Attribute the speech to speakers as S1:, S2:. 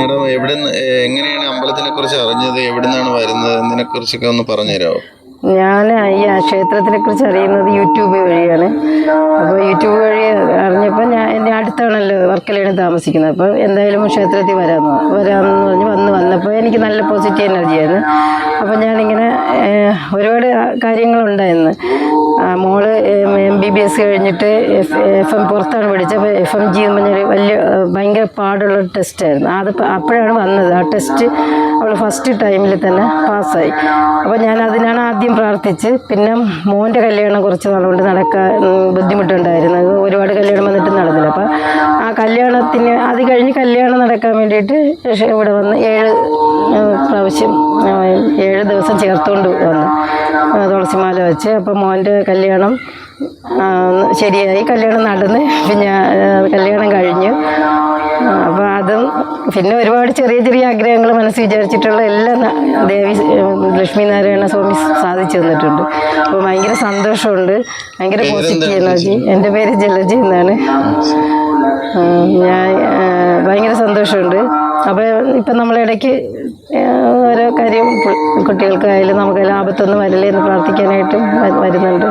S1: Madam എങ്ങനെയാണ് അമ്പലത്തിനെ കുറിച്ച് അറിഞ്ഞത്, എവിടുന്നാണ് വരുന്നത് എന്നതിനെ കുറിച്ചൊക്കെ ഒന്ന് പറഞ്ഞുതരാമോ?
S2: ഞാൻ ഈ ക്ഷേത്രത്തിനെ കുറിച്ച് അറിയുന്നത് യൂട്യൂബ് വഴിയാണ്. അപ്പോൾ യൂട്യൂബ് വഴി അറിഞ്ഞപ്പോൾ എൻ്റെ അടുത്താണല്ലോ വർക്കലയാണ് താമസിക്കുന്നത്. അപ്പോൾ എന്തായാലും ക്ഷേത്രത്തിൽ വരാമെന്ന് വന്നപ്പോൾ എനിക്ക് നല്ല പോസിറ്റീവ് എനർജിയായിരുന്നു. അപ്പോൾ ഞാനിങ്ങനെ ഒരുപാട് കാര്യങ്ങളുണ്ടായിരുന്നു. മോള് MBBS കഴിഞ്ഞിട്ട് FM പുറത്താണ് പഠിച്ചത്. അപ്പോൾ FMG എന്ന് പറഞ്ഞൊരു ഭയങ്കര പാടുള്ള ടെസ്റ്റായിരുന്നു. അപ്പോഴാണ് വന്നത്. ആ ടെസ്റ്റ് അവൾ ഫസ്റ്റ് ടൈമിൽ തന്നെ പാസ്സായി. അപ്പോൾ ഞാൻ അതിനാണ് ആദ്യം പ്രാർത്ഥിച്ച്. പിന്നെ മോൻ്റെ കല്യാണം കുറച്ച് നാളുകൊണ്ട് നടക്കാൻ ബുദ്ധിമുട്ടുണ്ടായിരുന്നു. ഒരുപാട് കല്യാണം വന്നിട്ട് നടന്നില്ല. അപ്പോൾ ആ കല്യാണത്തിന് അത് കഴിഞ്ഞ് കല്യാണം നടക്കാൻ വേണ്ടിയിട്ട് ഇവിടെ വന്ന് 7 ദിവസം ചേർത്തുകൊണ്ട് വന്നു തുളസിമാല വെച്ച്. അപ്പോൾ മോൻ്റെ കല്യാണം ശരിയായി, കല്യാണം നടന്ന് പിന്നെ കല്യാണം കഴിഞ്ഞു. അപ്പോൾ അതും പിന്നെ ഒരുപാട് ചെറിയ ചെറിയ ആഗ്രഹങ്ങൾ മനസ്സിൽ വിചാരിച്ചിട്ടുള്ള എല്ലാം ദേവി ലക്ഷ്മീനാരായണ സ്വാമി സാധിച്ചു തന്നിട്ടുണ്ട്. അപ്പോൾ ഭയങ്കര സന്തോഷമുണ്ട്, ഭയങ്കര പോസിറ്റീവ് എനർജി. എൻ്റെ പേര് ജലജ എന്നാണ്. ഞാൻ ഭയങ്കര സന്തോഷമുണ്ട്. അപ്പോൾ ഇപ്പം നമ്മളിടയ്ക്ക് ഓരോ കാര്യം കുട്ടികൾക്കായാലും നമുക്കായാലും ആപത്തൊന്നും വരില്ലേ എന്ന് പ്രാർത്ഥിക്കാനായിട്ടും വരുന്നുണ്ട്.